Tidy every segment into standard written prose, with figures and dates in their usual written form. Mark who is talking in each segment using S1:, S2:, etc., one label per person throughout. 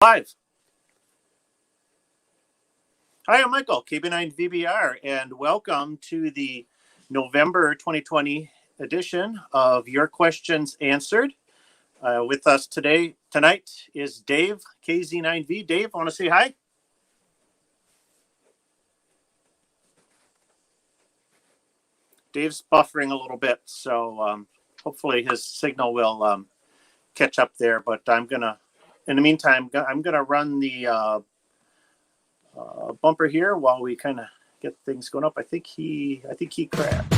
S1: Live. Hi, I'm Michael, KB9VBR, and welcome to the November 2020 edition of Your Questions Answered. With us tonight is Dave, KZ9V. Dave, I want to say hi. Dave's buffering a little bit, so hopefully his signal will catch up there. But in the meantime, I'm gonna run the bumper here while we kind of get things going up. I think he crashed.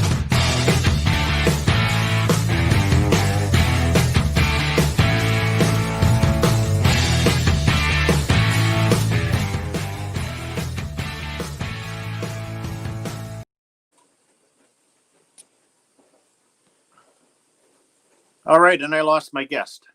S1: All right, and I lost my guest.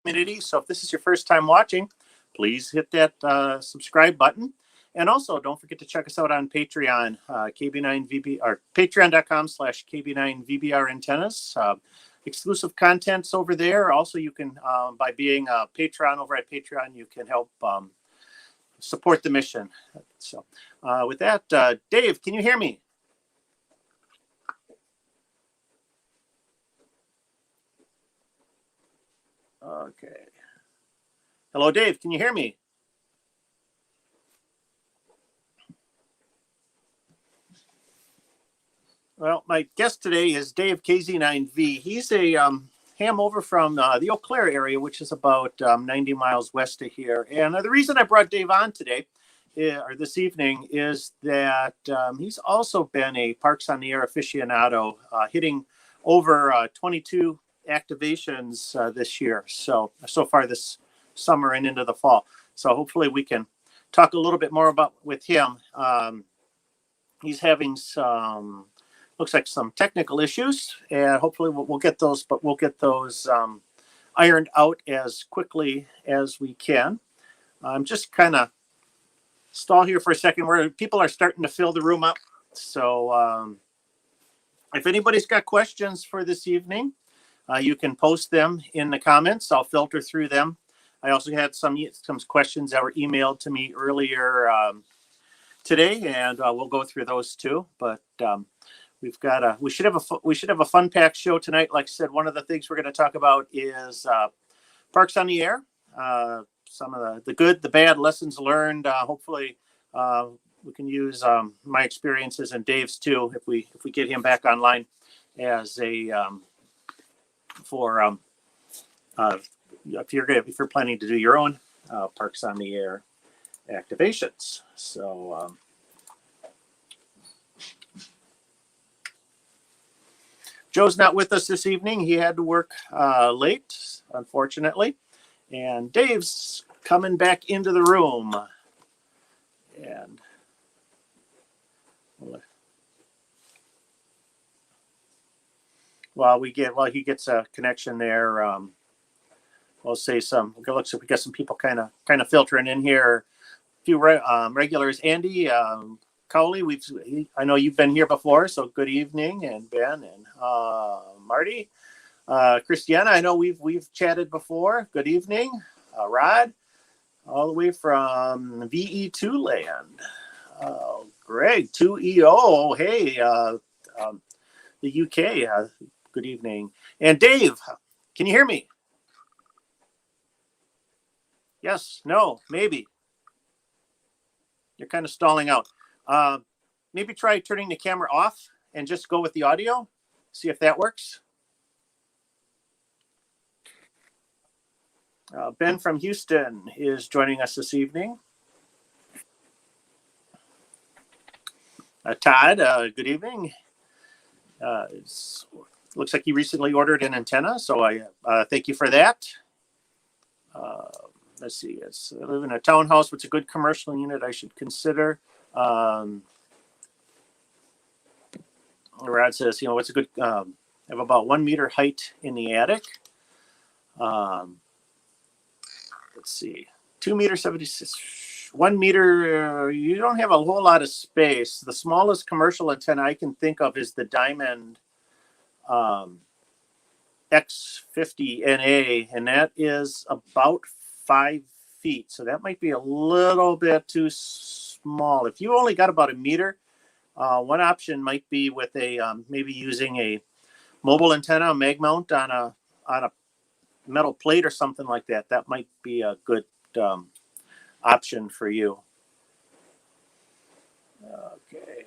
S1: Community. So if this is your first time watching, please hit that subscribe button. And also don't forget to check us out on Patreon, KB9VB, or patreon.com/KB9VBR antennas. Exclusive contents over there. Also, you can, by being a patron over at Patreon, you can help support the mission. So with that, Dave, can you hear me? Okay. Hello, Dave. Can you hear me? Well, my guest today is Dave, KZ9V. He's a ham over from the Eau Claire area, which is about 90 miles west of here. And the reason I brought Dave on today, or this evening, is that he's also been a Parks on the Air aficionado, hitting over 22 activations this year. So far this summer and into the fall. So hopefully we can talk a little bit more about with him. He's having looks like some technical issues, and hopefully we'll get those, but we'll get those ironed out as quickly as we can. I'm just kind of stall here for a second where people are starting to fill the room up. So if anybody's got questions for this evening, you can post them in the comments. I'll filter through them. I also had some questions that were emailed to me earlier today, and we'll go through those too. But we should have a fun packed show tonight. Like I said, one of the things we're going to talk about is Parks on the Air. Some of the good, the bad, lessons learned. Hopefully, we can use my experiences and Dave's too if we get him back online as a if you're planning to do your own Parks on the Air activations. So Joe's not with us this evening. He had to work late, unfortunately. And Dave's coming back into the room. And while he gets a connection there, we'll say some. It looks like we got some people kind of filtering in here. A few regulars. Andy Cowley, I know you've been here before, so good evening, and Ben and Marty, Christiana. I know we've chatted before. Good evening, Rod, all the way from VE2 land. Greg 2EO. Hey, the UK. Good evening, and Dave. Can you hear me? Yes. No. Maybe. You're kind of stalling out. Maybe try turning the camera off and just go with the audio. See if that works. Ben from Houston is joining us this evening. Todd, good evening. Looks like you recently ordered an antenna, so I thank you for that. Let's see. I live in a townhouse. What's a good commercial unit I should consider? Rod says, what's a good, I have about 1 meter height in the attic. Let's see, 2.76 meters, 1 meter. You don't have a whole lot of space. The smallest commercial antenna I can think of is the Diamond FTDX10SDR, and that is about 5 feet. So that might be a little bit too small. If you only got about a meter, one option might be with a maybe using a mobile antenna, a mag mount on a metal plate or something like that. That might be a good option for you. Okay.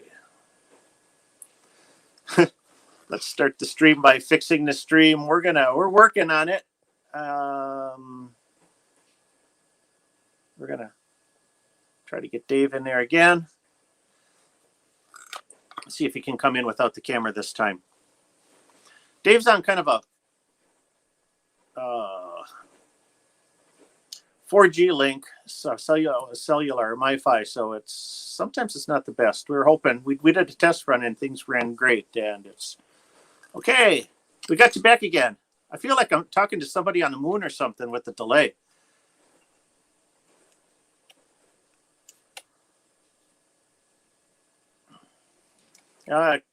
S1: Let's start the stream by fixing the stream. We're working on it. We're gonna try to get Dave in there again. See if he can come in without the camera this time. Dave's on kind of a 4G link, so cellular MiFi. So sometimes it's not the best. We were hoping we did a test run and things ran great, and it's okay. We got you back again. I feel like I'm talking to somebody on the moon or something with the delay.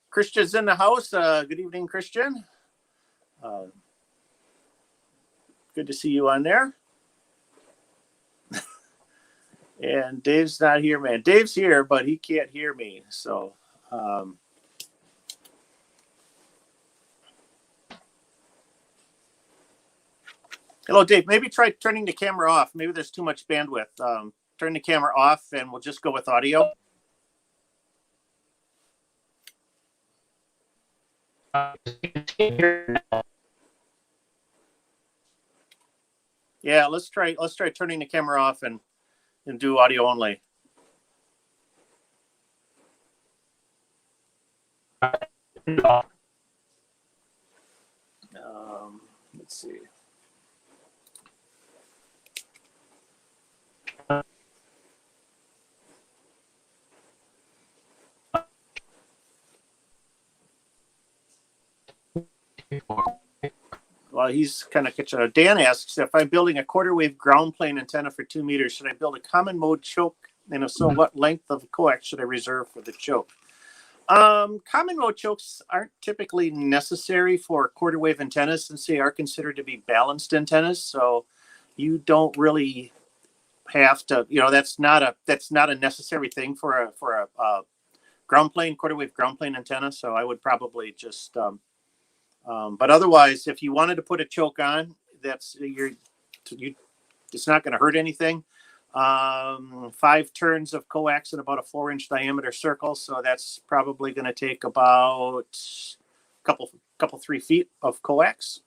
S1: Christian's in the house. Good evening, Christian. Good to see you on there. And Dave's not here, man. Dave's here, but he can't hear me. So, hello, Dave. Maybe try turning the camera off. Maybe there's too much bandwidth. Turn the camera off, and we'll just go with audio. Yeah, let's try turning the camera off and do audio only. Let's see. Well, he's kind of catching. Dan asks, if I'm building a quarter wave ground plane antenna for 2 meters, should I build a common mode choke? And if so, what length of coax should I reserve for the choke? Common mode chokes aren't typically necessary for quarter wave antennas since they are considered to be balanced antennas. So you don't really have to, that's not a necessary thing for a ground plane, quarter wave ground plane antenna. So I would probably just, but otherwise, if you wanted to put a choke on, it's not going to hurt anything. 5 turns of coax in about a 4-inch diameter circle. So that's probably going to take about a couple 3 feet of coax.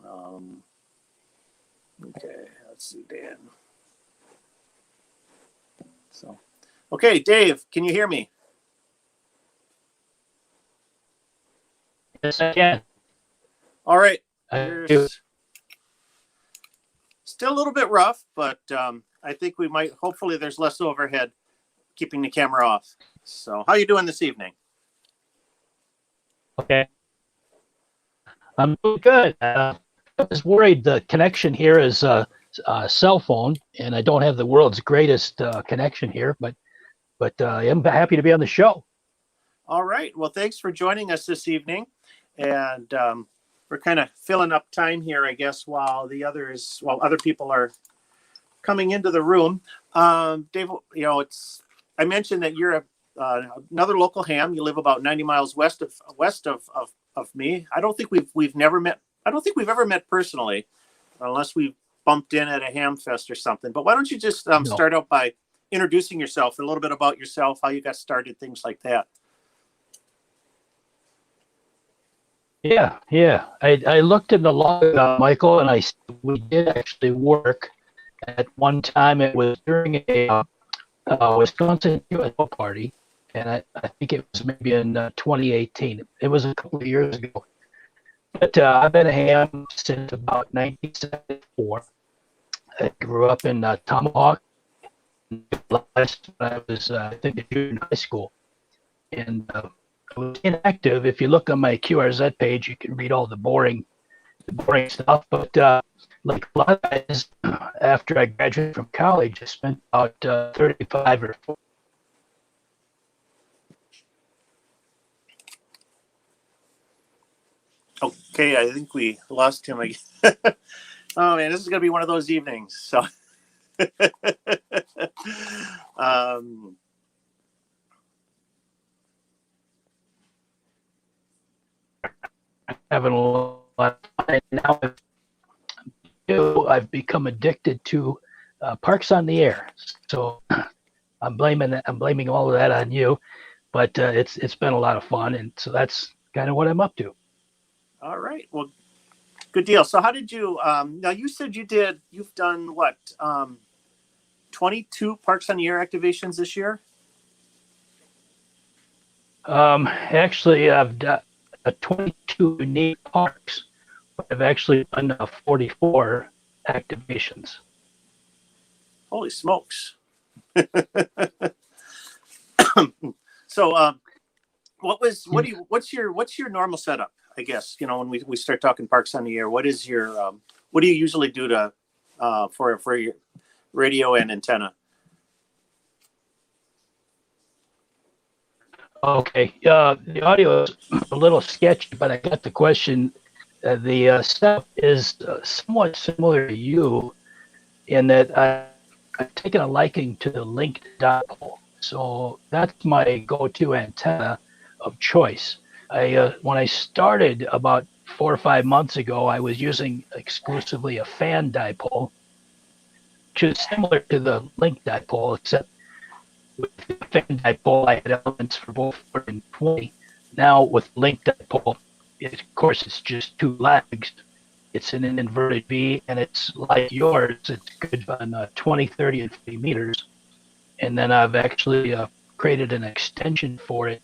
S1: Okay, let's see, Dan. So, okay, Dave, can you hear me?
S2: Yes, I can.
S1: All right. Still a little bit rough, but I think we might. Hopefully, there's less overhead keeping the camera off. So, how you doing this evening?
S2: Okay. I'm doing good. I was worried the connection here is a cell phone, and I don't have the world's greatest connection here, but I am happy to be on the show.
S1: All right. Well, thanks for joining us this evening. And we're kind of filling up time here, I guess, while other people are coming into the room. Dave, I mentioned that you're another local ham. You live about 90 miles west of me. I don't think we've never met. I don't think we've ever met personally, unless we bumped in at a ham fest or something. But why don't you just start out by introducing yourself, a little bit about yourself, how you got started, things like that.
S2: Yeah. I looked in the log, Michael, and we did actually work at one time. It was during a Wisconsin QOTD party, and I think it was maybe in 2018. It was a couple of years ago. But I've been a ham since about 1974. I grew up in Tomahawk. When I was, I think, a junior in high school, and I was inactive. If you look on my QRZ page, you can read all the boring stuff. But like a lot of guys, after I graduated from college, I spent about 35 or 40.
S1: Okay, I think we lost him again. Oh man, this is gonna be one of those evenings. So, um,
S2: Having a lot of fun. Now I've become addicted to Parks on the Air. So I'm blaming all of that on you, but it's been a lot of fun, and so that's kind of what I'm up to.
S1: all right, well, good deal. So, how did you? Now, you said you've done what? 22 Parks on the Air activations this year.
S2: Actually, I've done 22 unique parks, but I've actually done 44 activations.
S1: Holy smokes! So, what's your normal setup? I guess when we start talking Parks on the Air, what is your what do you usually do to for your radio and antenna?
S2: Okay, the audio is a little sketchy, but I got the question. The setup is somewhat similar to you in that I've taken a liking to the linked dipole. So that's my go-to antenna of choice. When I started about 4 or 5 months ago, I was using exclusively a fan dipole, which is similar to the linked dipole, except with the fan dipole, I had elements for both 40 and 20. Now with linked dipole, of course, it's just two legs. It's in an inverted V, and it's like yours. It's good on 20, 30, and 50 meters. And then I've actually created an extension for it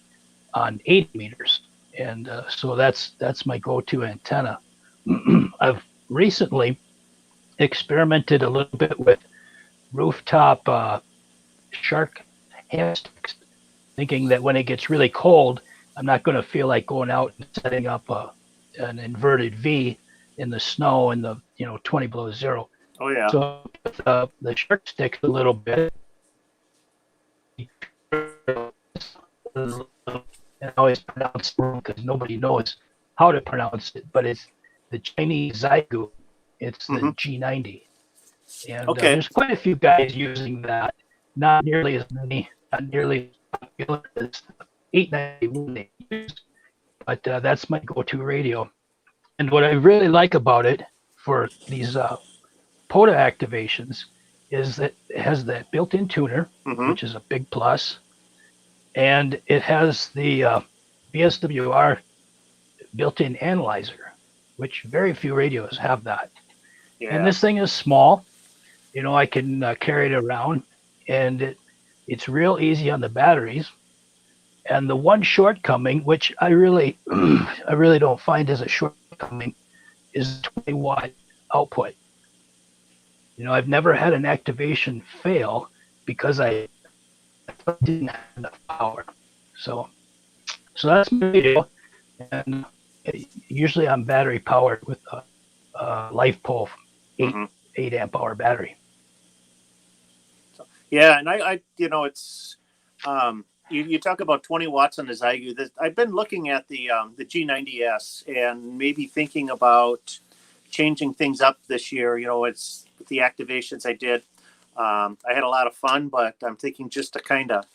S2: on 80 meters. And so that's my go-to antenna. I've recently experimented a little bit with rooftop shark hand sticks, thinking that when it gets really cold, I'm not going to feel like going out and setting up an inverted V in the snow in the 20 below zero.
S1: Oh yeah.
S2: So with the shark sticks a little bit, and I always pronounce it wrong because nobody knows how to pronounce it, but it's the Chinese Zygu. It's the G90, and there's quite a few guys using that. Not nearly as many, not nearly as popular as 891 they use, but that's my go-to radio. And what I really like about it for these POTA activations is that it has that built-in tuner, which is a big plus, and it has the BSWR built-in analyzer, which very few radios have that. Yeah. And this thing is small. I can carry it around, and it's real easy on the batteries. And the one shortcoming, which I really don't find as a shortcoming, is 20-watt output. I've never had an activation fail because I didn't have enough power. So that's my video. And usually I'm battery powered with a LifePole 8 amp hour battery.
S1: Yeah, and I it's you talk about 20 watts on the Zygu. I've been looking at the G90S and maybe thinking about changing things up this year. It's with the activations I did. I had a lot of fun, but I'm thinking just to kind of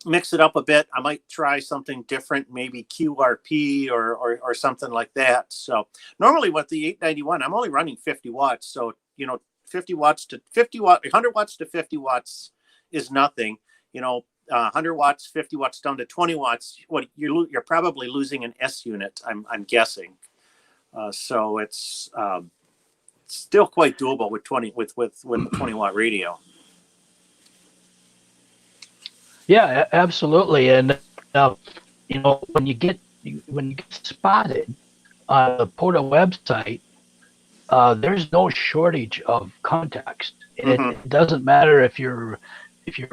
S1: mix it up a bit. I might try something different, maybe QRP or something like that. So normally with the 891, I'm only running 50 watts. So 50 watts to 50 watt, 100 watts to 50 watts is nothing. 100 watts, 50 watts down to 20 watts. What you're probably losing an S unit. I'm guessing. So it's still quite doable with 20 with 20 watt radio.
S2: Yeah, absolutely. And when you get spotted on the POTA website, there's no shortage of context. It doesn't matter if you're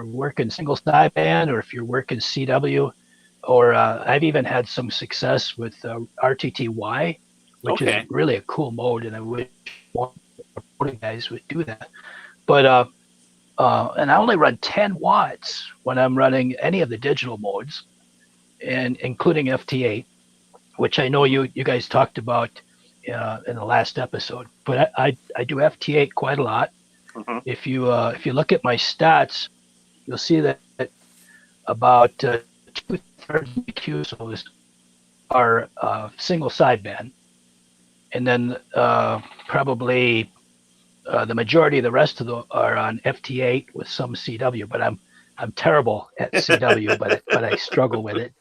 S2: working single sideband or if you're working CW, or I've even had some success with RTTY, which is really a cool mode, and I wish more POTA guys would do that. But and I only run 10 watts when I'm running any of the digital modes, and including FT8, which I know you guys talked about in the last episode. But I do FT8 quite a lot.
S1: Mm-hmm.
S2: If you look at my stats, you'll see that about 2/3 of the QSOs are single sideband, and then probably the majority of the rest of them are on FT8 with some CW. But I'm terrible at CW, but I struggle with it.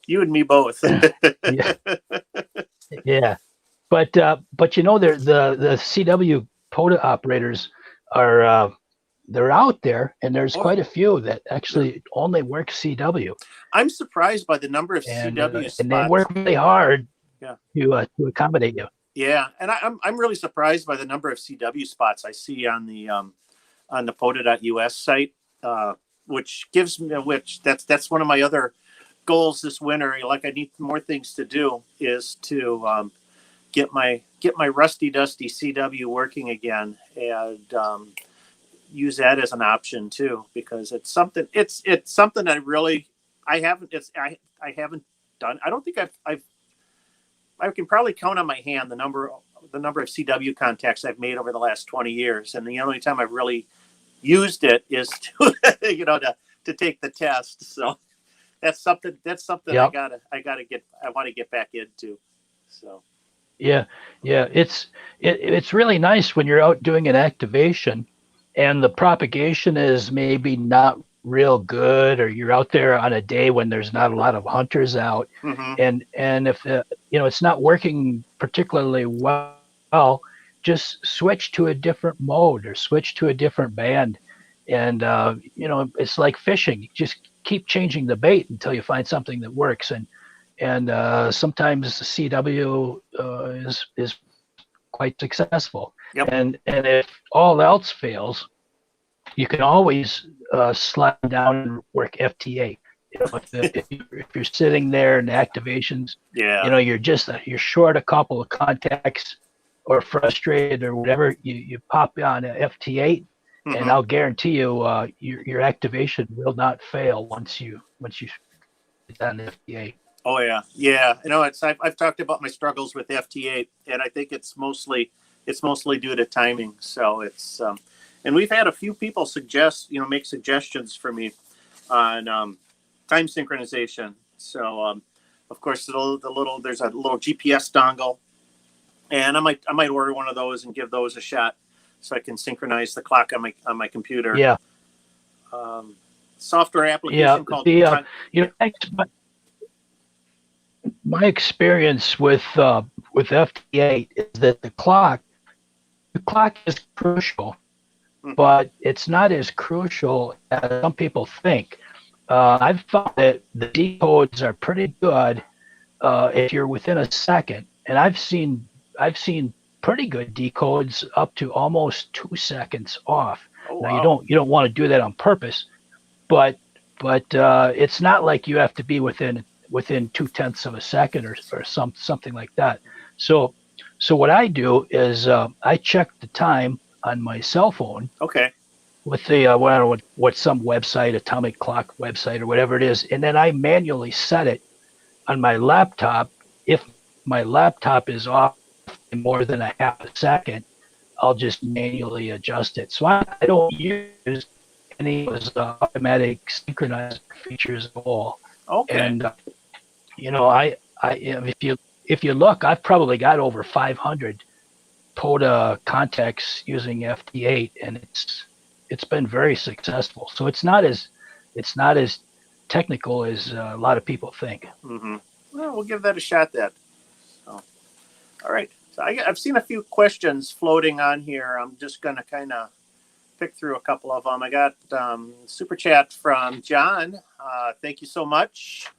S1: You and me both.
S2: Yeah, yeah. But the CW POTA operators are they're out there, and there's quite a few that actually only work CW.
S1: I'm surprised by the number of CW spots.
S2: And they work really hard to accommodate you.
S1: Yeah, and I'm really surprised by the number of CW spots I see on the POTA.us site, which that's one of my other goals this winter. Like I need more things to do is to get my rusty dusty CW working again, and use that as an option too, because it's something I haven't done. I don't think I can probably count on my hand the number of CW contacts I've made over the last 20 years, and the only time I've really used it is to to take the test. So that's something
S2: Yep.
S1: I want to get back into. So
S2: yeah, it's really nice when you're out doing an activation and the propagation is maybe not real good, or you're out there on a day when there's not a lot of hunters out, and if it's not working particularly well, just switch to a different mode or switch to a different band, and it's like fishing. You just keep changing the bait until you find something that works, and sometimes the CW is quite successful.
S1: Yep.
S2: And if all else fails, you can always slide down and work FT8. If you're sitting there in activations, you're short a couple of contacts or frustrated or whatever, you pop on a FT8, and I'll guarantee you your activation will not fail once you get on FT8.
S1: Oh yeah. I've talked about my struggles with FT8, and I think it's mostly due to timing. So it's and we've had a few people make suggestions for me on time synchronization. So of course there's a little GPS dongle, and I might order one of those and give those a shot so I can synchronize the clock on my computer.
S2: Yeah.
S1: Software application called.
S2: My experience with FT8 is that the clock is crucial, but it's not as crucial as some people think. I've found that the decodes are pretty good if you're within a second, and I've seen pretty good decodes up to almost 2 seconds off.
S1: Oh,
S2: now
S1: wow.
S2: you don't want to do that on purpose, but it's not like you have to be within 0.2 of a second or something like that. So what I do is I check the time on my cell phone.
S1: Okay.
S2: With the I don't know what some website, atomic clock website or whatever it is, and then I manually set it on my laptop. If my laptop is off more than a half a second, I'll just manually adjust it. So I don't use any of those automatic synchronizer features at all.
S1: Okay.
S2: And if you look, I've probably got over 500 POTA contacts using FT8, and it's been very successful. So it's not as technical as a lot of people think.
S1: Well, we'll give that a shot then. So, all right. So I've seen a few questions floating on here. I'm just going to kind of pick through a couple of them. I got super chat from John. Thank you so much.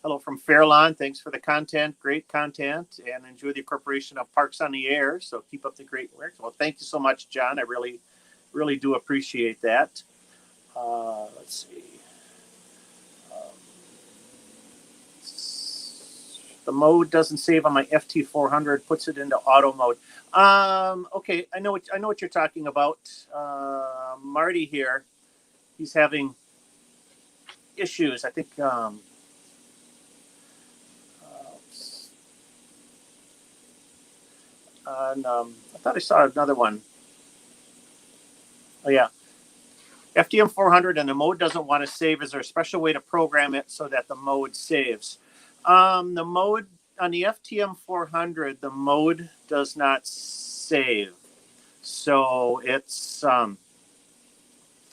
S1: Hello from Fairlawn. Thanks for the content. Great content, and enjoy the incorporation of Parks on the Air. So keep up the great work. Well, thank you so much, John. I really, really do appreciate that. Let's see. The mode doesn't save on my FT400. Puts it into auto mode. Okay, I know what you're talking about. Marty here. He's having issues. I think. on I thought I saw another one. Oh yeah, FTM 400, and the mode doesn't want to save. Is there a special way to program it so that the mode saves? The mode on the FTM 400, the mode does not save. So it's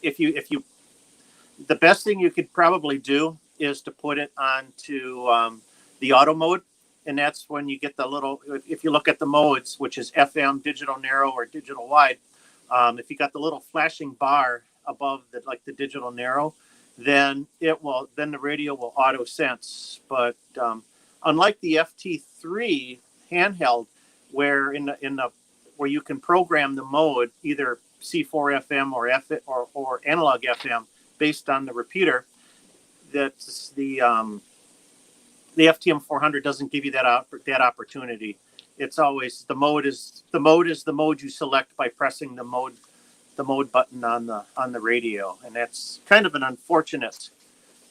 S1: if you the best thing you could probably do is to put it onto the auto mode, and that's when you get the little. If you look at the modes, which is FM, digital narrow, or digital wide, if you got the little flashing bar above the digital narrow, then the radio will auto sense. But unlike the FT3 handheld, where where you can program the mode either C4 FM or analog FM based on the repeater, that's the FTM 400 doesn't give you that opportunity. It's always the mode is the mode you select by pressing the mode button on the radio, and that's kind of an unfortunate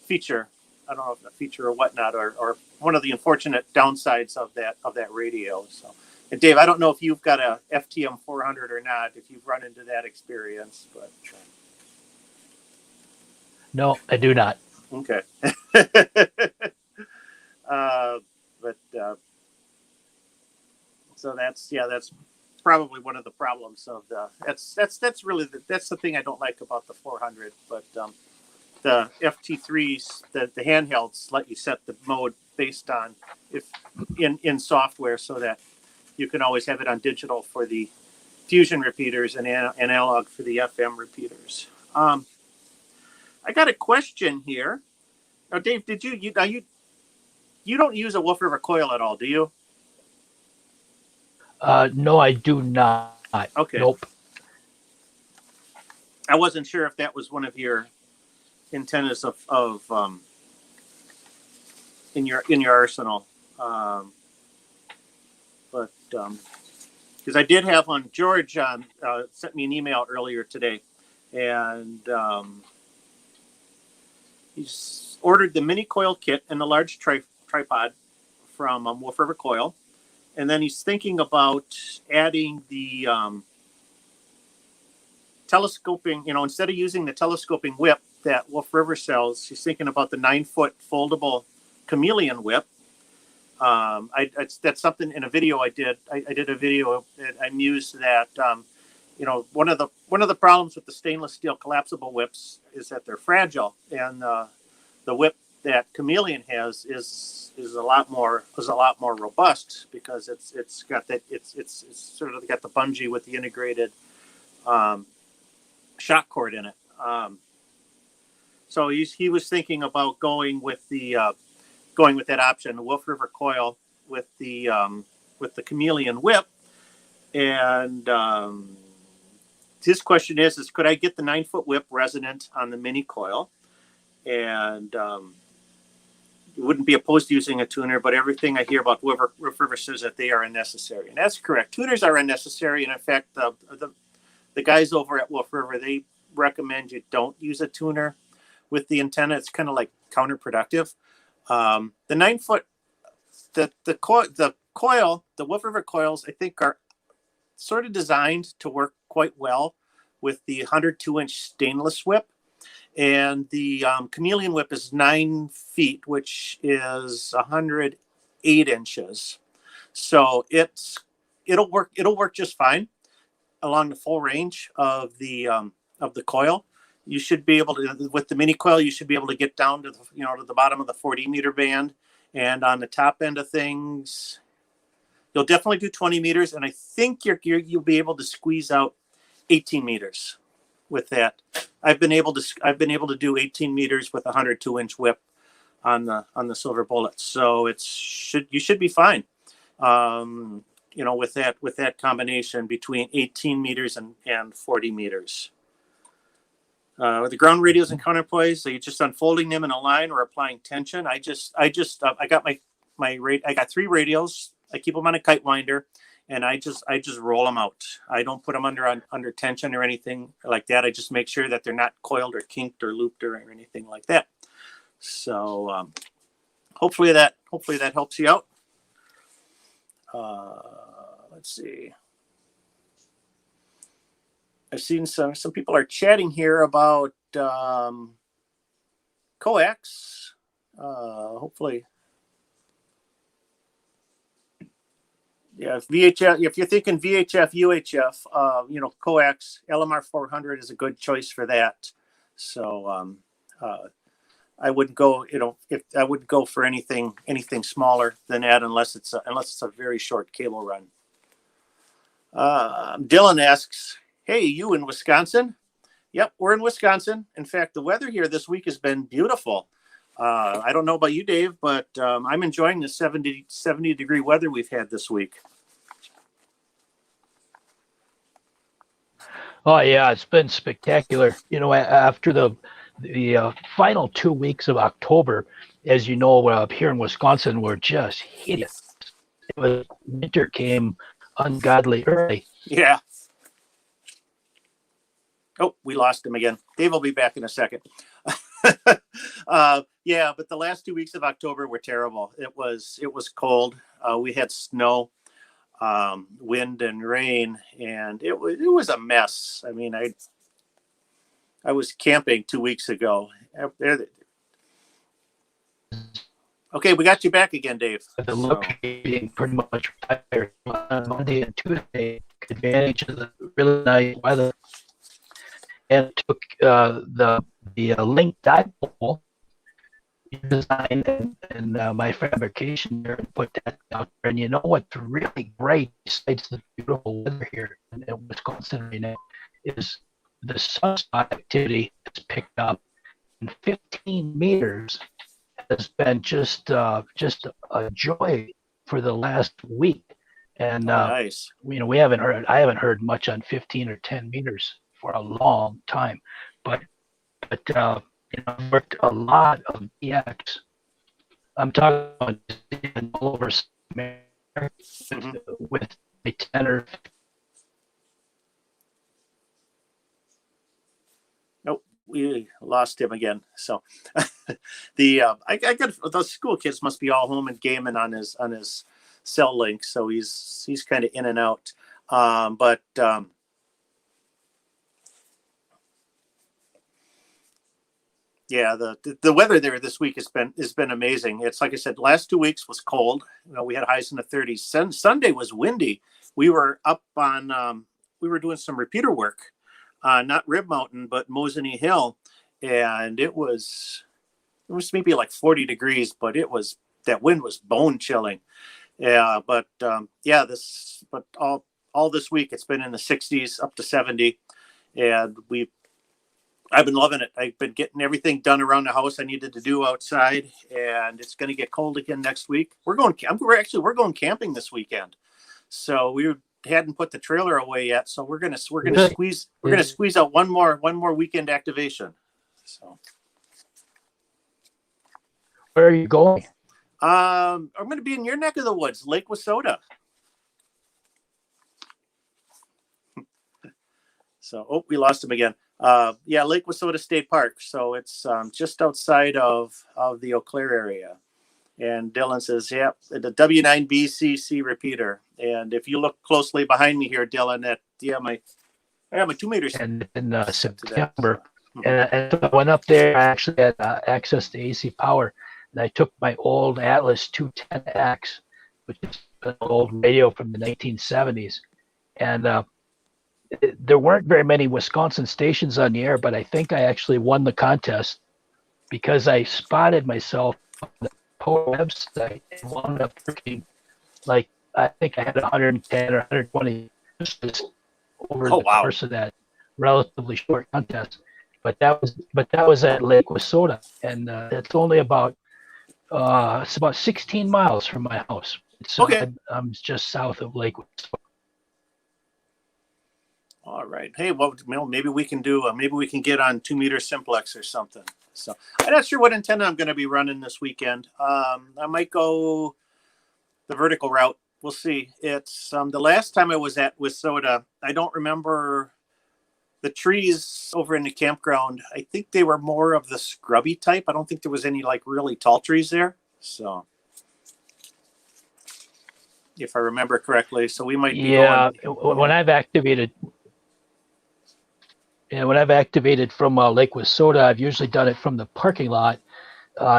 S1: feature. I don't know if a feature or whatnot, or one of the unfortunate downsides of that radio. So, and Dave, I don't know if you've got a FTM 400 or not, if you've run into that experience, but
S2: No, I do not.
S1: okay. So that's probably one of the problems of that's the thing I don't like about the 400. But the FT3s, the handhelds, let you set the mode based on in software, so that you can always have it on digital for the fusion repeaters and analog for the FM repeaters. I got a question here. Now, Dave, did you don't use a Wolf River coil at all, do you?
S2: No, I do not.
S1: Okay.
S2: Nope.
S1: I wasn't sure if that was one of your antennas of in your arsenal, but because I did have one. George sent me an email earlier today, and he's ordered the mini coil kit and the large tripod from Wolf River Coil. And then he's thinking about adding the telescoping, instead of using the telescoping whip that Wolf River sells, he's thinking about the 9-foot foldable chameleon whip. That's something in a video I did. I did a video that I mused that, one of the problems with the stainless steel collapsible whips is that they're fragile, and the whip that Chameleon has is a lot more robust, because it's got sort of got the bungee with the integrated shock cord in it. So he was thinking about going with that option, the Wolf River coil with the Chameleon whip, and his question is could I get the 9-foot whip resonant on the mini coil, and wouldn't be opposed to using a tuner, but everything I hear about Wolf River says that they are unnecessary, and that's correct. Tuners are unnecessary, and in fact, the guys over at Wolf River, they recommend you don't use a tuner with the antenna. It's kind of like counterproductive. The 9-foot, the coil, the Wolf River coils, I think are sort of designed to work quite well with the 102-inch stainless whip. And the Chameleon whip is 9 feet, which is 108 inches. So it'll work just fine along the full range of the coil. You should be able to, with the mini coil, you should be able to get down to the bottom of the 40 meter band, and on the top end of things, you'll definitely do 20 meters, and I think you'll be able to squeeze out 18 meters with that. I've been able to do 18 meters with a 102-inch whip on the Silver Bullet, so you should be fine. With that combination between 18 meters and 40 meters. With the ground radios and counterpoise, so you're just unfolding them in a line or applying tension. I got I got 3 radios. I keep them on a kite winder, and I just roll them out. I don't put them under tension or anything like that. I just make sure that they're not coiled or kinked or looped or anything like that. So hopefully that helps you out. Let's see. I've seen some people are chatting here about coax. Hopefully, yeah. VHF. If you're thinking VHF, UHF, coax LMR 400 is a good choice for that. So I wouldn't go. If I wouldn't go for anything smaller than that unless it's a very short cable run. Dylan asks, "Hey, you in Wisconsin?" Yep, we're in Wisconsin. In fact, the weather here this week has been beautiful. I don't know about you, Dave, but I'm enjoying the 70 degree weather we've had this week.
S2: Oh yeah, it's been spectacular. After the final 2 weeks of October, as you know, up here in Wisconsin, we're just hideous. Winter came ungodly early.
S1: Yeah. Oh, we lost him again. Dave will be back in a second. Yeah, but the last 2 weeks of October were terrible. It was cold. We had snow, wind and rain, and it was a mess. I mean, I was camping 2 weeks ago. Okay, we got you back again, Dave.
S2: The luxury being pretty much retired on Monday and Tuesday, took advantage of the really nice weather, and took the link dipole design and my fabrication there and put that out there. And you know what's really great, besides the beautiful weather here in Wisconsin right now, is the sunspot activity has picked up, and 15 meters has been just a joy for the last week. And
S1: nice.
S2: I haven't heard much on 15 or 10 meters for a long time, but I've worked a lot of DX. I'm talking about all over America with a 10 or.
S1: Nope, we lost him again. So I got those school kids must be all home and gaming on his cell link, so he's kind of in and out. But yeah, the weather there this week has been amazing. It's like I said, last 2 weeks was cold. We had highs in the 30s. Sunday was windy. We were up on we were doing some repeater work, not Rib Mountain, but Mosinee Hill, and it was maybe like 40 degrees, but that wind was bone chilling. Yeah, but all this week it's been in the 60s up to 70, and I've been loving it. I've been getting everything done around the house I needed to do outside, and it's going to get cold again next week. We're going camping this weekend, so we hadn't put the trailer away yet. So we're gonna squeeze out one more weekend activation. So
S2: Where are you going?
S1: I'm going to be in your neck of the woods, Lake Wissota. So we lost him again. Lake Wissota State Park. So it's just outside of the Eau Claire area. And Dylan says, the W9BCC repeater. And if you look closely behind me here, Dylan, I have my 2 meters.
S2: And in September, and I went up there. I actually had access to AC power, and I took my old Atlas 210X, which is an old radio from the 1970s, and there weren't very many Wisconsin stations on the air, but I think I actually won the contest because I spotted myself on the Power website and wound up working like I think I had 110 or 120 over the course of that relatively short contest. But that was at Lake Wissota, and that's only about it's about 16 miles from my house. I'm just south of Lake Wissota.
S1: All right. Hey, well, maybe we can get on 2 meter simplex or something. So I'm not sure what antenna I'm going to be running this weekend. I might go the vertical route. We'll see. It's the last time I was at Wissota, I don't remember the trees over in the campground. I think they were more of the scrubby type. I don't think there was any like really tall trees there. So if I remember correctly. So we might be
S2: Yeah,
S1: going.
S2: when I've activated, when I've activated from Lake Wissota, I've usually done it from the parking lot,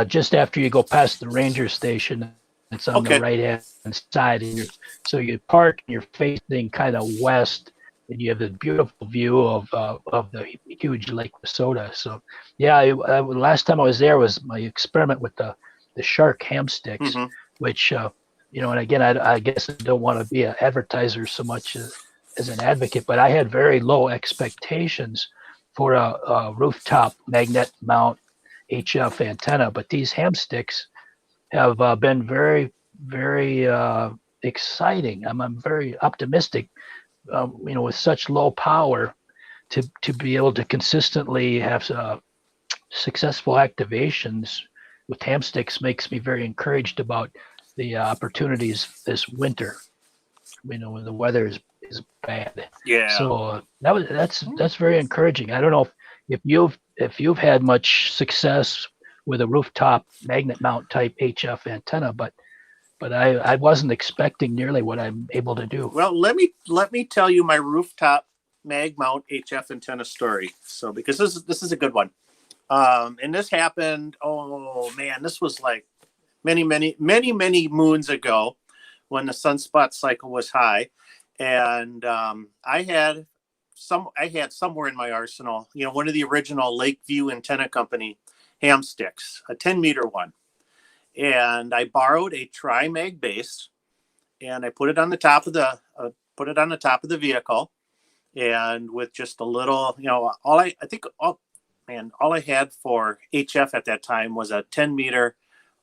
S2: just after you go past the ranger station. It's on the
S1: Okay.
S2: right hand side, and so you park and you're facing kind of west, and you have the beautiful view of the huge Lake Wissota. So yeah, last time I was there was my experiment with the shark ham sticks,
S1: Hmm.
S2: which and again, I guess I don't want to be an advertiser so much as an advocate, but I had very low expectations for a rooftop magnet mount HF antenna. But these ham sticks have been very, very exciting. I'm very optimistic, with such low power to be able to consistently have successful activations with ham sticks makes me very encouraged about the opportunities this winter. When the weather is bad.
S1: Yeah.
S2: So that's very encouraging. I don't know if you've had much success with a rooftop magnet mount type HF antenna, but I wasn't expecting nearly what I'm able to do.
S1: Well, let me tell you my rooftop mag mount HF antenna story. So because this is a good one. And this happened, oh man, this was like many moons ago when the sunspot cycle was high. And I had somewhere in my arsenal, one of the original Lakeview Antenna Company ham sticks, a 10-meter one. And I borrowed a tri-mag base and I put it on the top of the vehicle, and with just a little, all I had for HF at that time was a 10-meter,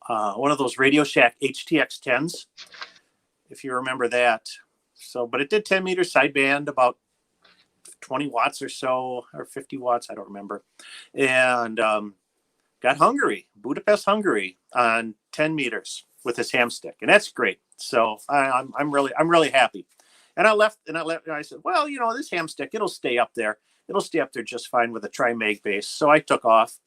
S1: one of those Radio Shack HTX10s, if you remember that. So, but it did 10-meter sideband, about 20 watts or so, or 50 watts, I don't remember. And got Budapest, Hungary, on 10 meters with this ham stick, and that's great. So I'm really happy. And I said, well, this ham stick, it'll stay up there. It'll stay up there just fine with a tri-mag base. So I took off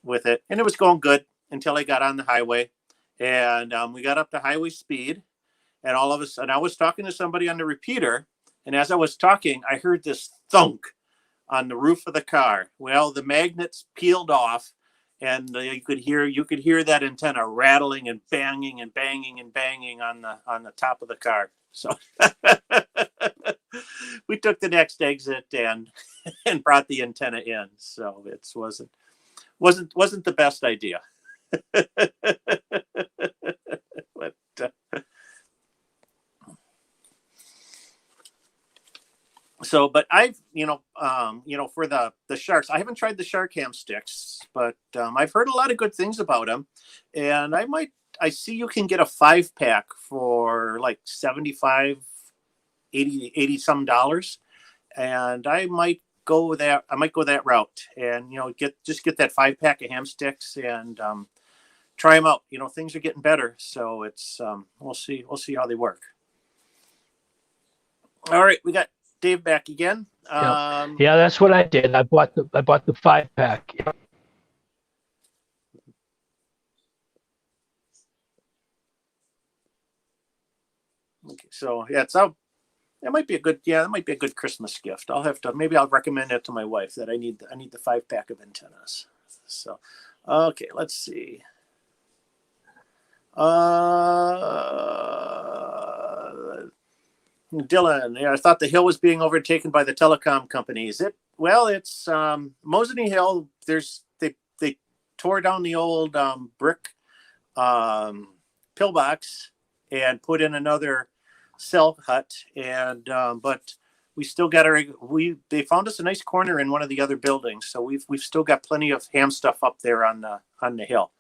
S1: with it, and it was going good until I got on the highway, and we got up to highway speed, and all of a sudden I was talking to somebody on the repeater, and as I was talking, I heard this thunk on the roof of the car. Well, the magnets peeled off, and you could hear that antenna rattling and banging and banging and banging on the top of the car. So we took the next exit and brought the antenna in. So it wasn't the best idea. But but I've for the sharks, I haven't tried the shark ham sticks, but I've heard a lot of good things about them, and I see you can get a 5-pack for like 75, 80 some dollars, and I might go that route, and get that 5-pack of ham sticks and try them out. Things are getting better, so it's we'll see how they work. All right, we got Dave back again.
S2: Yeah, that's what I did. I bought the 5-pack.
S1: Okay, so yeah, that might be a good Christmas gift. I'll recommend it to my wife that I need the 5-pack of antennas. So, okay, let's see. Dylan, I thought the hill was being overtaken by the telecom companies. It's Mosany Hill. They tore down the old brick pillbox and put in another cell hut, and but we still got they found us a nice corner in one of the other buildings, so we've still got plenty of ham stuff up there on the hill.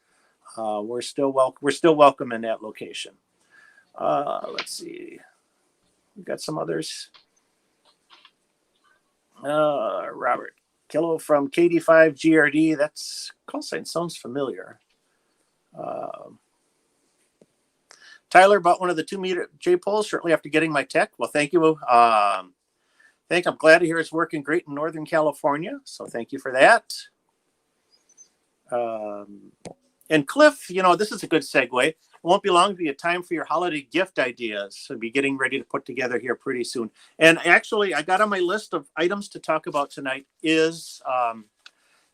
S1: We're still welcome in that location. Let's see. We've got some others. Robert Kilo from KD5GRD. That's call sign sounds familiar. Tyler bought one of the 2-meter J poles shortly after getting my tech. Well, thank you. I'm glad to hear it's working great in Northern California. So thank you for that. And Cliff, this is a good segue. won't be long to be a time for your holiday gift ideas. So I'll be getting ready to put together here pretty soon. And actually, I got on my list of items to talk about tonight is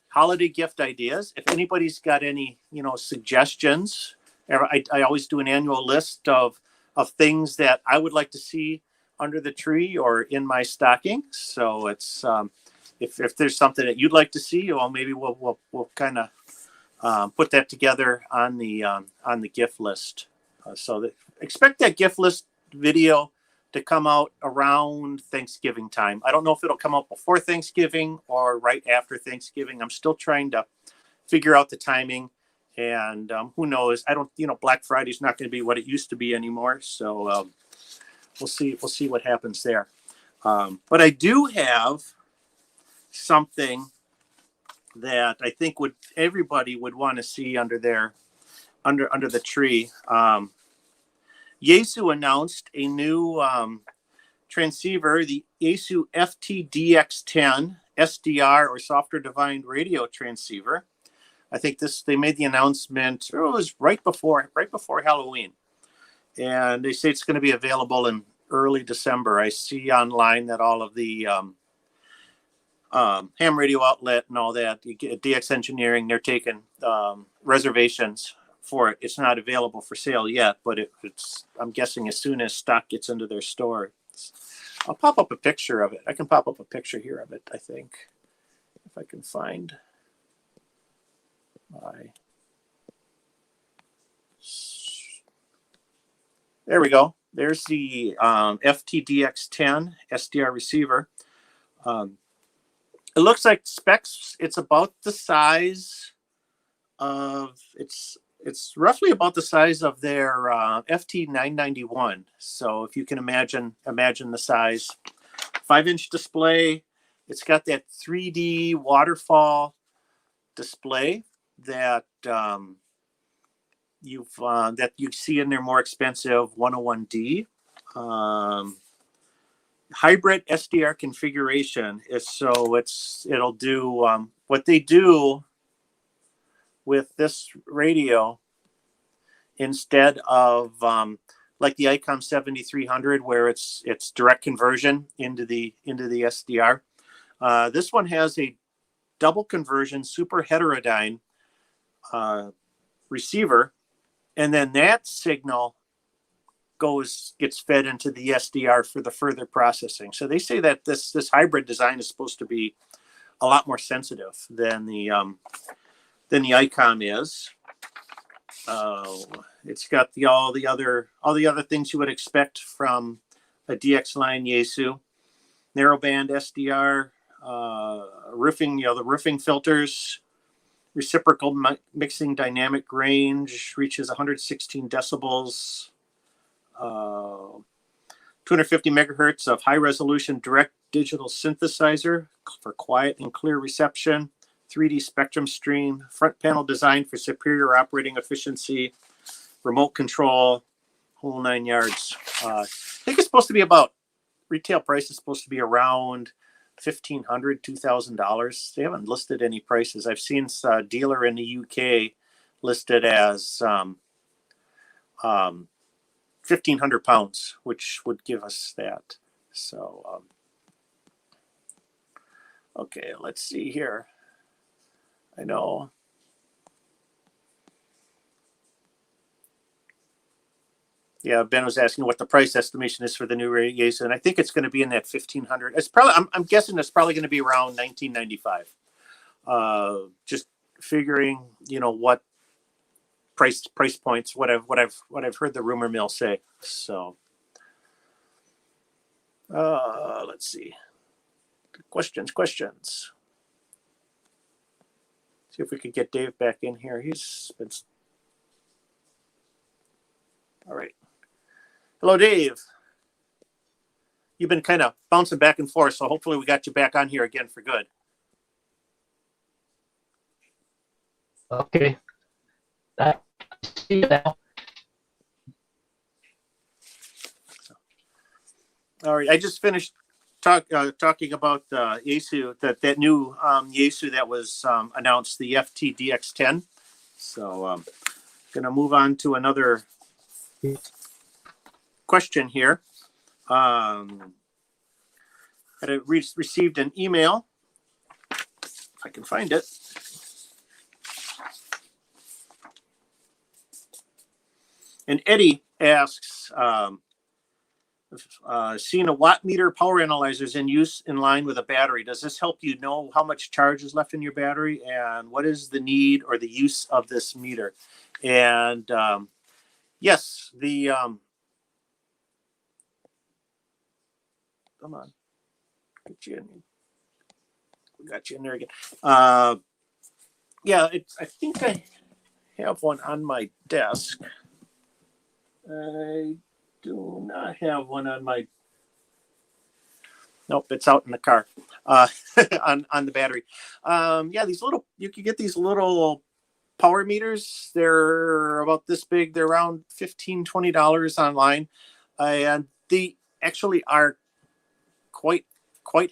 S1: holiday gift ideas. If anybody's got any, suggestions, I always do an annual list of things that I would like to see under the tree or in my stocking. So it's if there's something that you'd like to see, well, maybe we'll kind of put that together on the gift list. Expect that gift list video to come out around Thanksgiving time. I don't know if it'll come out before Thanksgiving or right after Thanksgiving. I'm still trying to figure out the timing, and who knows? Black Friday's not going to be what it used to be anymore. So we'll see what happens there. But I do have something that I think everybody would want to see under the tree. Yaesu announced a new transceiver, the Yaesu FTDX10SDR or software defined radio transceiver. I think they made the announcement. It was right before Halloween, and they say it's going to be available in early December. I see online that all of the ham radio outlet and all that, DX Engineering, they're taking reservations for it. It's not available for sale yet, but it's I'm guessing as soon as stock gets into their store. I'll pop up a picture of it. I can pop up a picture here of it, I think, if I can find my... There we go. There's the FTDX10 SDR receiver. It looks like specs, it's about the size of, it's roughly about the size of their FT991. So if you can imagine the size, 5-inch display. It's got that 3D waterfall display that you see in their more expensive 101D. Hybrid SDR configuration is it'll do what they do with this radio instead of like the ICOM 7300 where it's direct conversion into the SDR. This one has a double conversion super heterodyne receiver, and then that signal gets fed into the SDR for the further processing. So they say that this hybrid design is supposed to be a lot more sensitive than the ICOM is. It's got all the other things you would expect from a DX line Yaesu, narrowband SDR, roofing, the roofing filters, reciprocal mixing dynamic range reaches 116 decibels. 250 megahertz of high resolution direct digital synthesizer for quiet and clear reception, 3D spectrum stream, front panel design for superior operating efficiency, remote control, whole 9 yards. I think it's supposed to be retail price is supposed to be around $1,500, $2,000. They haven't listed any prices. I've seen a dealer in the UK listed as 1,500 pounds, which would give us that. So, okay, let's see here. I know. Yeah, Ben was asking what the price estimation is for the new Yaesu, and I think it's going to be in that 1,500. It's probably, I'm guessing it's probably going to be around 1995. Just figuring, what price points, what I've heard the rumor mill say. So, let's see. Questions. See if we could get Dave back in here. He's been. All right. Hello, Dave. You've been kind of bouncing back and forth, so hopefully we got you back on here again for good.
S2: Okay. I see you now.
S1: All right. I just finished talking about Yaesu, that new Yaesu that was announced, the FTDX10. So I'm going to move on to another question here. I received an email. If I can find it. And Eddie asks, seeing a watt meter power analyzers in use in line with a battery, does this help you know how much charge is left in your battery and what is the need or the use of this meter? And yes, come on, get you in. We got you in there again. Yeah, I think I have one on my desk. I do not have one on my. Nope, it's out in the car on the battery. Yeah, these little, you can get these little power meters. They're about this big. They're around $15, $20 online. And they actually are quite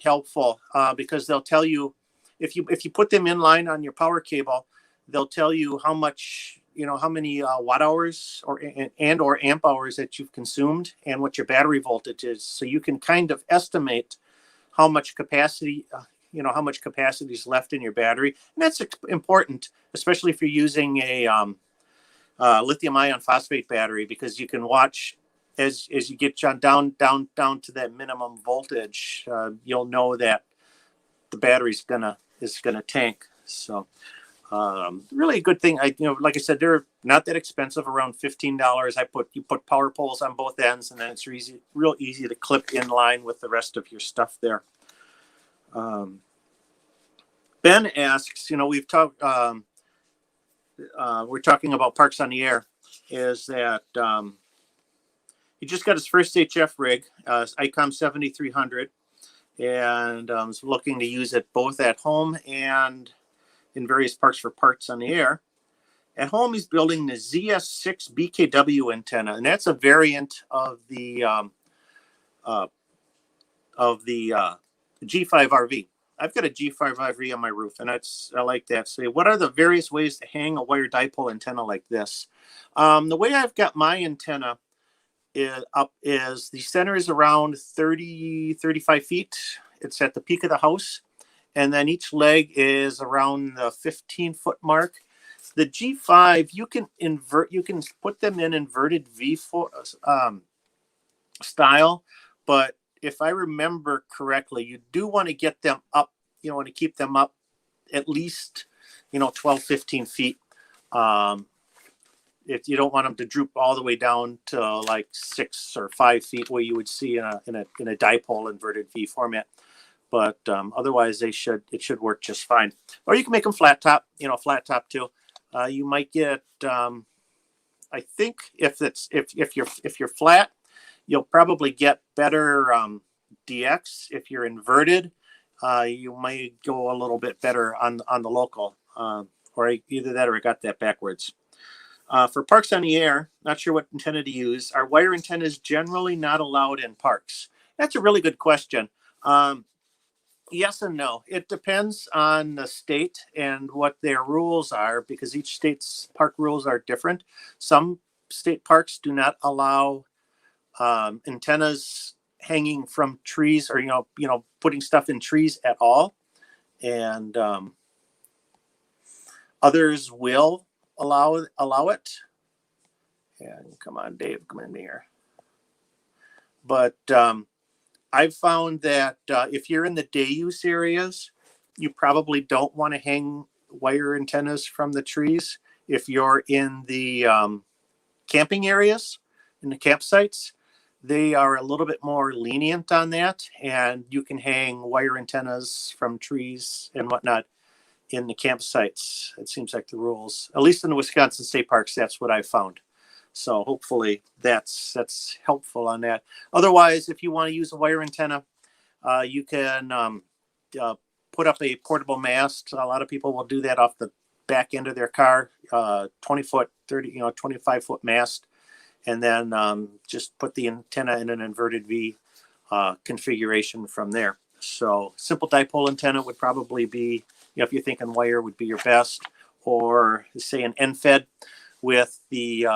S1: helpful because they'll tell you, if you put them in line on your power cable, they'll tell you how much, how many watt hours or amp hours that you've consumed and what your battery voltage is. So you can kind of estimate how much capacity, how much capacity is left in your battery. And that's important, especially if you're using a lithium ion phosphate battery, because you can watch as you get down to that minimum voltage, you'll know that the battery's is gonna tank. So really a good thing. Like I said, they're not that expensive, around $15. You put power poles on both ends, and then it's real easy to clip in line with the rest of your stuff there. Ben asks, we've talked, we're talking about Parks on the Air, is that he just got his first HF rig, ICOM 7300, and is looking to use it both at home and in various parks for Parks on the Air. At home, he's building the ZS6 BKW antenna, and that's a variant of the G5RV. I've got a G5RV on my roof, and I like that. So what are the various ways to hang a wire dipole antenna like this? The way I've got my antenna is the center is around 35 feet. It's at the peak of the house. And then each leg is around the 15-foot mark. The G5, you can put them in inverted V style, but if I remember correctly, you do want to get them up, want to keep them up at least, 12, 15 feet. If you don't want them to droop all the way down to like 6 or 5 feet, where you would see in a dipole inverted V format. But otherwise, it should work just fine. Or you can make them flat top, flat top too. You might get, I think if you're flat, you'll probably get better DX. If you're inverted, you might go a little bit better on the local, or either that or I got that backwards. For Parks on the Air, not sure what antenna to use. Are wire antennas generally not allowed in parks? That's a really good question. Yes and no. It depends on the state and what their rules are, because each state's park rules are different. Some state parks do not allow antennas hanging from trees, or putting stuff in trees at all, and others will allow it. And come on, Dave, come in here. But I've found that if you're in the day use areas, you probably don't want to hang wire antennas from the trees. If you're in the camping areas, in the campsites, they are a little bit more lenient on that, and you can hang wire antennas from trees and whatnot in the campsites. It seems like the rules, at least in the Wisconsin state parks, that's what I've found. So hopefully that's helpful on that. Otherwise, if you want to use a wire antenna, you can put up a portable mast. A lot of people will do that off the back end of their car, 20-foot, 25-foot mast, and then just put the antenna in an inverted V configuration from there. So simple dipole antenna would probably be, if you're thinking wire, would be your best, or say an end fed with the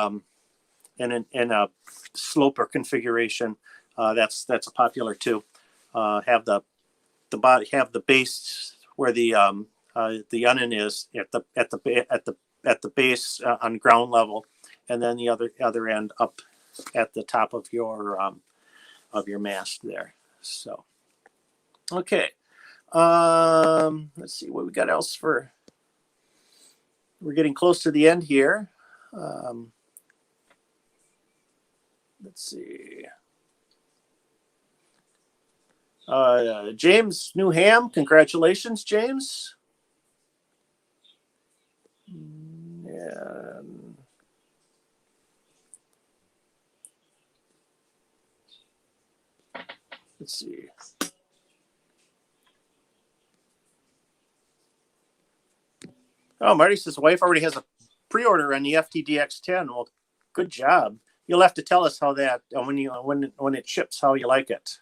S1: in a sloper configuration. That's a popular too. Have the body, have the base where the onion is at the base on ground level, and then the other end up at the top of your mast there. So, okay. Let's see what we got else for. We're getting close to the end here. Let's see. James Newham, congratulations, James. And let's see. Oh, Marty says wife already has a pre-order on the FTDX10. Well, good job. You'll have to tell us how that when it ships, how you like it.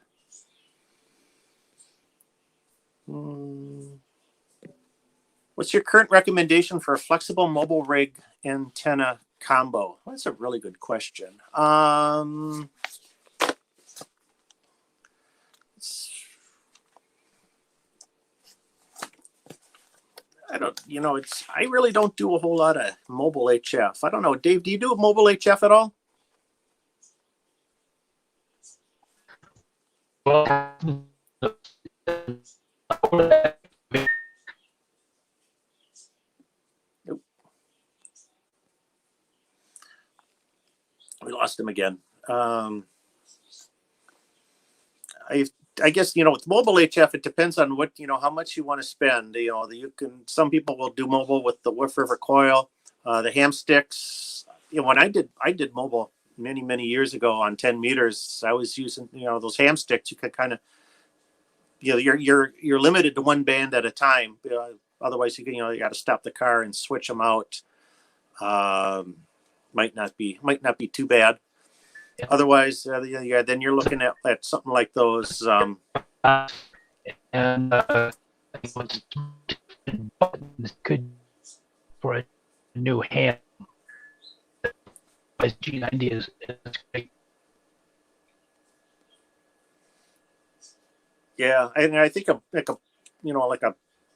S1: What's your current recommendation for a flexible mobile rig antenna combo? Well, that's a really good question. I really don't do a whole lot of mobile HF. I don't know. Dave, do you do mobile HF at all? We lost him again. I guess, with mobile HF, it depends on what, how much you want to spend. Some people will do mobile with the Wolf River Coil, the ham sticks. When I did mobile many years ago on 10 meters, I was using, those ham sticks. You could kind of, you're limited to one band at a time. Otherwise you got to stop the car and switch them out. Might not be too bad. Otherwise, then you're looking at something like those.
S2: Could for a new hand. G90 is great.
S1: Yeah, and I think like a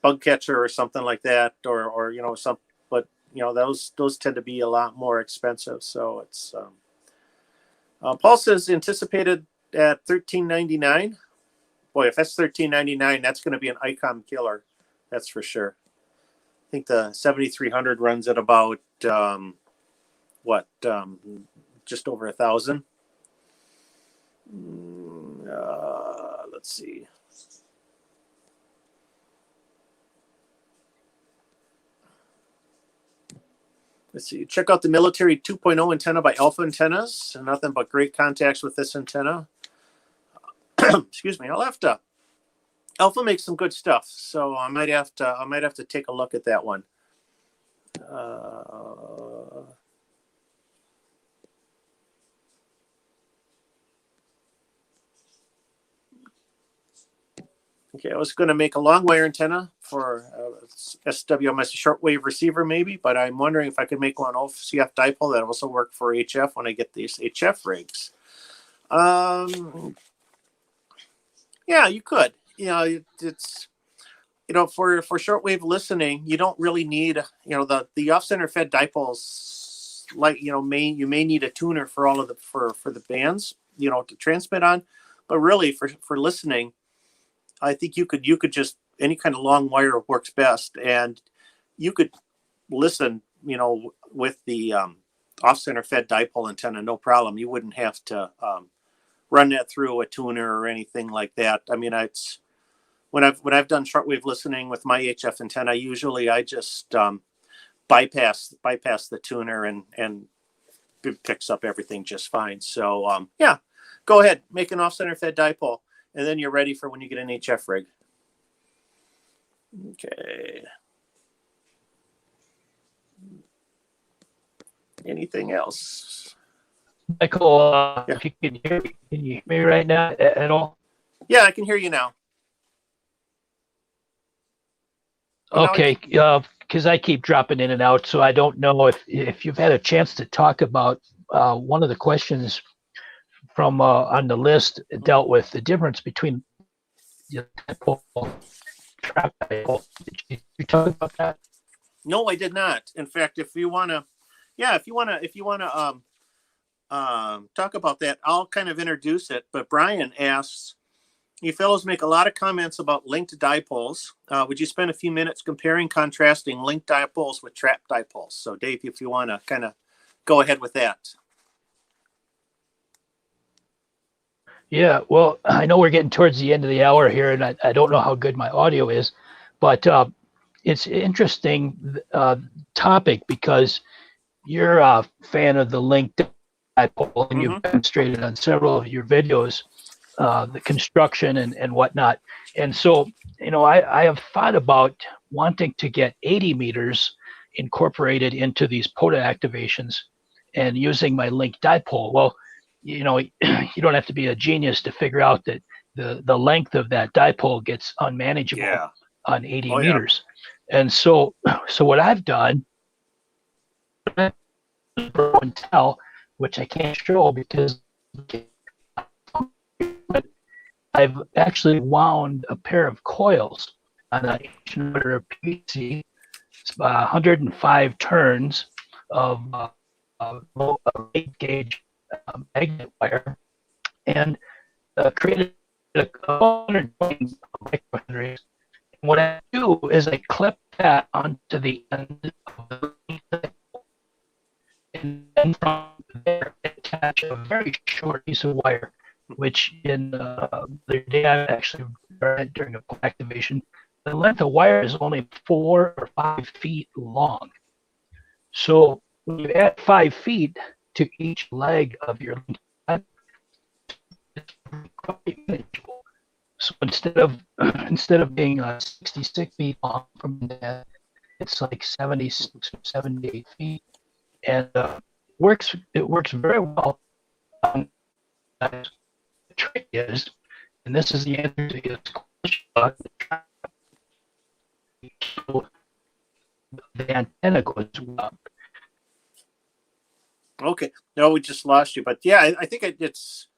S1: bug catcher or something like that, or some. But those tend to be a lot more expensive. So it's. Paul says anticipated at $13.99. Boy, if that's $13.99, that's going to be an ICOM killer. That's for sure. I think the 7300 runs at about just over 1,000. Let's see. Let's see. Check out the Military 2.0 antenna by Alpha Antennas. Nothing but great contacts with this antenna. Excuse me. Alpha makes some good stuff, so I might have to take a look at that one. Okay, I was going to make a long wire antenna for SWMS shortwave receiver maybe, but I'm wondering if I could make one OCF dipole that also work for HF when I get these HF rigs. Yeah, you could. It's for shortwave listening, you don't really need the off-center fed dipoles. Like you may need a tuner for all of for the bands to transmit on, but really for listening. I think you could just any kind of long wire works best, and you could listen, with the off-center fed dipole antenna, no problem. You wouldn't have to run that through a tuner or anything like that. I mean, it's when I've done shortwave listening with my HF antenna, usually I just bypass the tuner and it picks up everything just fine. So yeah, go ahead, make an off-center fed dipole. And then you're ready for when you get an HF rig. Okay. Anything else?
S2: Michael, if you can hear me right now at all?
S1: Yeah, I can hear you now.
S2: Okay, because I keep dropping in and out, so I don't know if you've had a chance to talk about one of the questions from on the list dealt with the difference between the dipole and trap dipole. Did you talk about that?
S1: No, I did not. In fact, if you want to, talk about that, I'll kind of introduce it. But Brian asks, you fellows make a lot of comments about linked dipoles. Would you spend a few minutes comparing, contrasting linked dipoles with trap dipoles? So Dave, if you want to kind of go ahead with that.
S2: Yeah, well, I know we're getting towards the end of the hour here, and I don't know how good my audio is, but it's an interesting topic because you're a fan of the linked dipole, and you've demonstrated on several of your videos the construction and whatnot. And so, I have thought about wanting to get 80 meters incorporated into these POTA activations and using my linked dipole. Well, you don't have to be a genius to figure out that the length of that dipole gets unmanageable on 80 meters. And so what I've done, which I can't show because I've actually wound a pair of coils on an inch-and-a-quarter of PVC, 105 turns of low 8-gauge magnet wire, and created a 120 microhenries. And what I do is I clip that onto the end of the and then from there attach a very short piece of wire, which in the day I actually read during a activation, the length of wire is only 4 or 5 feet long. So when you add 5 feet to each leg of your link, it's quite manageable. So instead of being 66 feet long from the it's like 76 or 78 feet, and it works very well. The trick is, and this is the answer to his question, the antenna goes up.
S1: Okay, no, we just lost you, but yeah, I think it's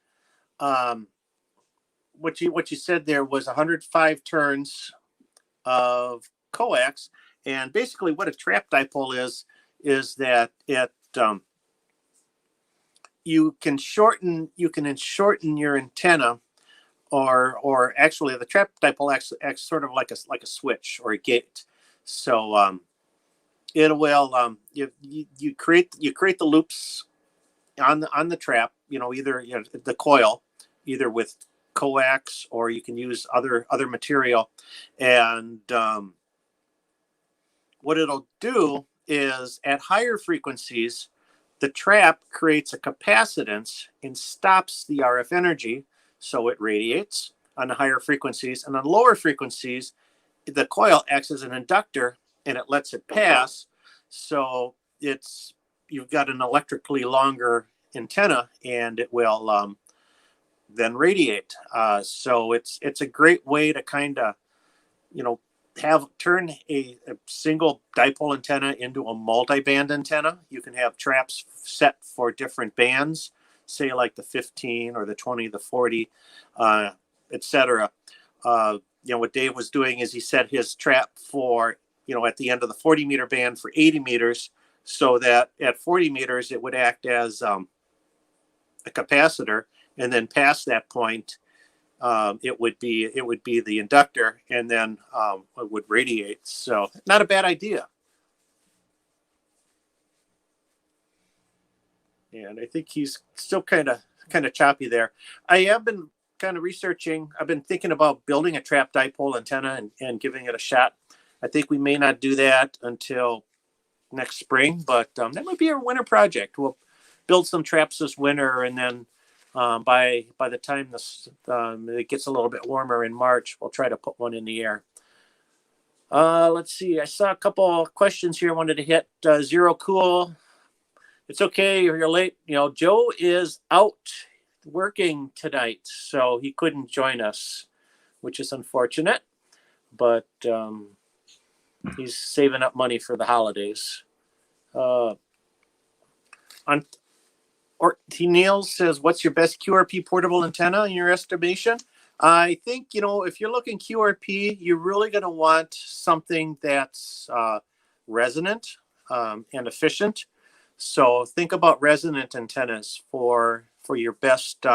S1: what you said there was 105 turns of coax, and basically what a trap dipole is that it you can shorten your antenna, or actually the trap dipole acts sort of like a switch or a gate. So it will you create the loops on the trap, either the coil, either with coax, or you can use other material. And what it'll do is at higher frequencies, the trap creates a capacitance and stops the RF energy, so it radiates on the higher frequencies. And on lower frequencies, the coil acts as an inductor and it lets it pass. So you've got an electrically longer antenna, and it will then radiate. So it's a great way to kind of turn a single dipole antenna into a multi-band antenna. You can have traps set for different bands, say like the 15 or the 20, the 40, etc. What Dave was doing is he set his trap for, at the end of the 40 meter band for 80 meters, so that at 40 meters it would act as a capacitor, and then past that point, it would be the inductor, and then it would radiate. So not a bad idea. And I think he's still kind of choppy there. I have been kind of researching. I've been thinking about building a trap dipole antenna and giving it a shot. I think we may not do that until next spring, but that might be our winter project. We'll build some traps this winter, and then by the time it gets a little bit warmer in March, we'll try to put one in the air. Let's see. I saw a couple questions here I wanted to hit. Zero Cool. It's okay if you're late. Joe is out working tonight, so he couldn't join us, which is unfortunate. But he's saving up money for the holidays. Or T. Neil says, what's your best QRP portable antenna in your estimation? I think, if you're looking QRP, you're really going to want something that's resonant and efficient. So think about resonant antennas for your best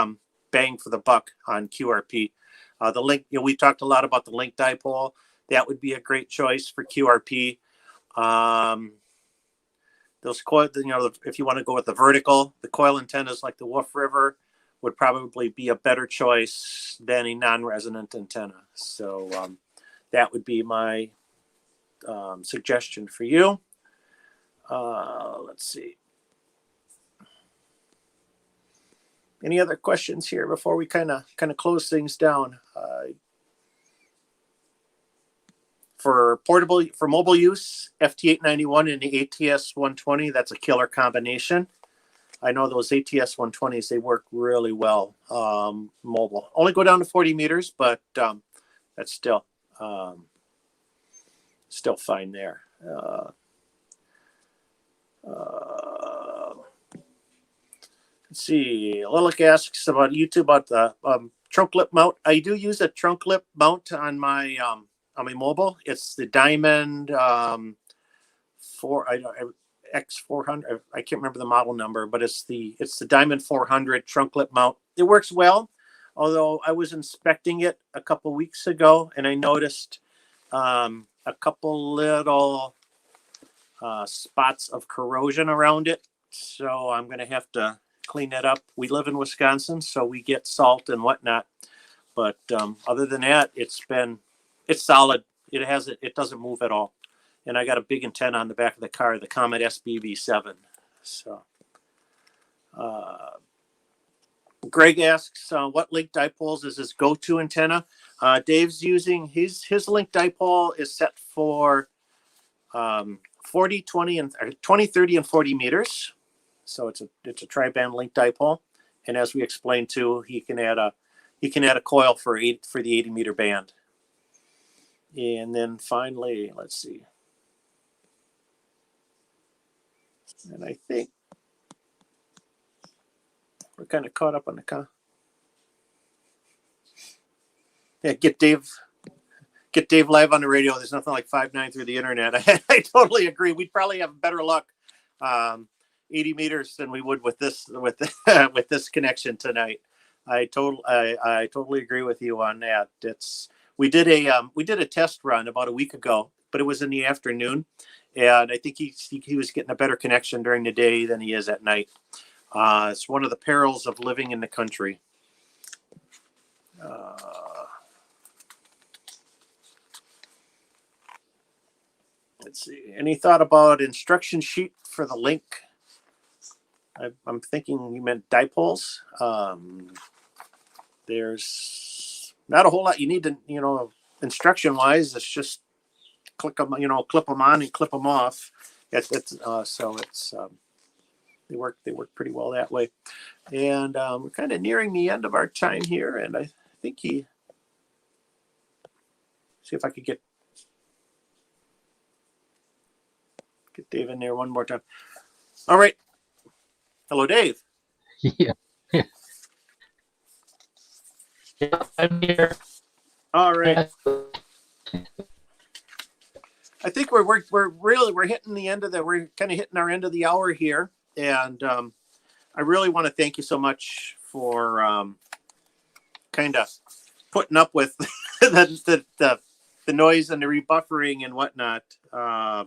S1: bang for the buck on QRP. The link, we talked a lot about the link dipole. That would be a great choice for QRP. Those coil, if you want to go with the vertical, the coil antennas like the Wolf River would probably be a better choice than a non-resonant antenna. So that would be my suggestion for you. Let's see. Any other questions here before we kind of close things down? For mobile use, FT891 and the ATS120, that's a killer combination. I know those ATS120s, they work really well mobile. Only go down to 40 meters, but that's still fine there. Let's see. Lilac asks about YouTube about the trunk lip mount. I do use a trunk lip mount on my mobile. It's the Diamond X400. I can't remember the model number, but it's the Diamond 400 trunk lip mount. It works well, although I was inspecting it a couple weeks ago and I noticed a couple little spots of corrosion around it. So I'm going to have to clean that up. We live in Wisconsin, so we get salt and whatnot. But other than that, it's solid. It doesn't move at all. And I got a big antenna on the back of the car, the Comet SBB7. So Greg asks, what link dipoles is his go-to antenna? Dave's using his link dipole is set for 40, 20, and 20, 30, and 40 meters. So it's a tri-band link dipole. And as we explained too, he can add a coil for the 80 meter band. And then finally, let's see. And I think we're kind of caught up on the get Dave live on the radio. There's nothing like 5.9 through the internet. I totally agree. We'd probably have better luck 80 meters than we would with this connection tonight. I totally agree with you on that. We did a test run about a week ago, but it was in the afternoon, and I think he was getting a better connection during the day than he is at night. It's one of the perils of living in the country. Let's see. Any thought about instruction sheet for the link? I'm thinking you meant dipoles. There's not a whole lot you need to, instruction wise. It's just click them, clip them on and clip them off. They work pretty well that way. And we're kind of nearing the end of our time here, and I think see if I could get Dave in there one more time. All right. Hello, Dave.
S2: Yeah. Yeah, I'm here.
S1: All right. I think we're hitting the end of we're kind of hitting our end of the hour here, and I really want to thank you so much for kind of putting up with the noise and the rebuffering and whatnot. I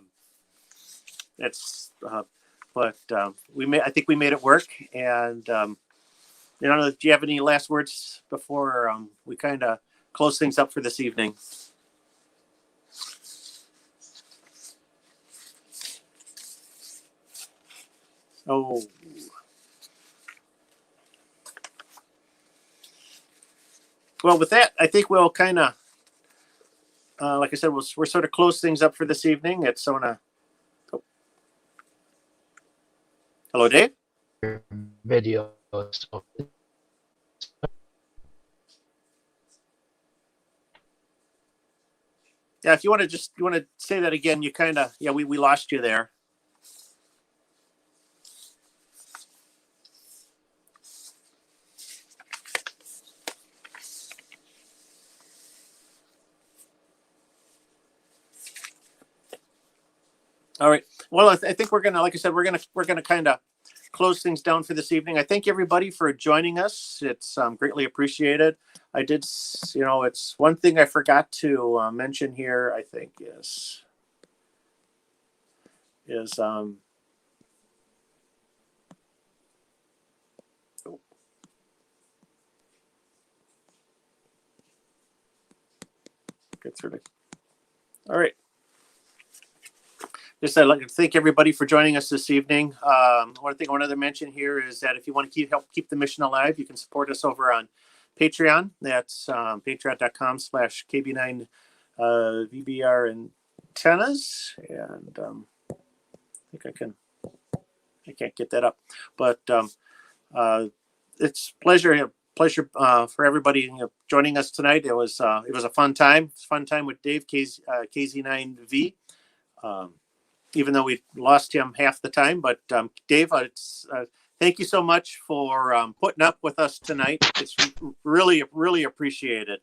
S1: think we made it work, and do you have any last words before we kind of close things up for this evening? Oh. Well, with that, I think we'll kind of, like I said, we're sort of close things up for this evening. It's Hello, Dave.
S2: Video. So.
S1: Yeah, if you want to say that again, you kind of, we lost you there. All right. Well, I think we're gonna, like I said, we're gonna kind of close things down for this evening. I thank everybody for joining us. It's greatly appreciated. I did, it's one thing I forgot to mention here. I think is get through the. All right. Just I'd like to thank everybody for joining us this evening. One thing I wanted to mention here is that if you want to help keep the mission alive, you can support us over on Patreon. That's patreon.com/KB9 VBR antennas. And I think I can't get that up, but it's pleasure for everybody joining us tonight. It was a fun time. It's a fun time with Dave KZ9V. Even though we lost him half the time. But Dave, thank you so much for putting up with us tonight. It's really, really appreciated.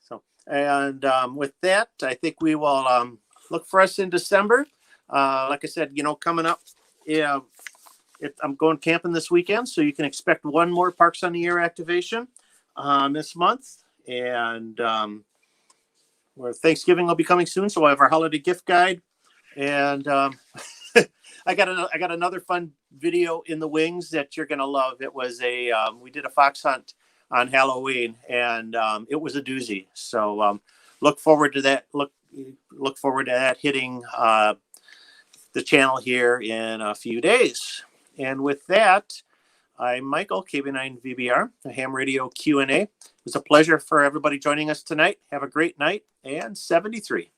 S1: So, and with that, I think we will look for us in December. Like I said, coming up, I'm going camping this weekend, so you can expect one more Parks on the Air activation this month, and where Thanksgiving will be coming soon, so we'll have our holiday gift guide, and I got another fun video in the wings that you're gonna love. It was we did a fox hunt on Halloween, and it was a doozy. So look forward to that. Look forward to that hitting the channel here in a few days. And with that, I'm Michael, KB9VBR, a ham radio Q&A. It was a pleasure for everybody joining us tonight. Have a great night, and 73.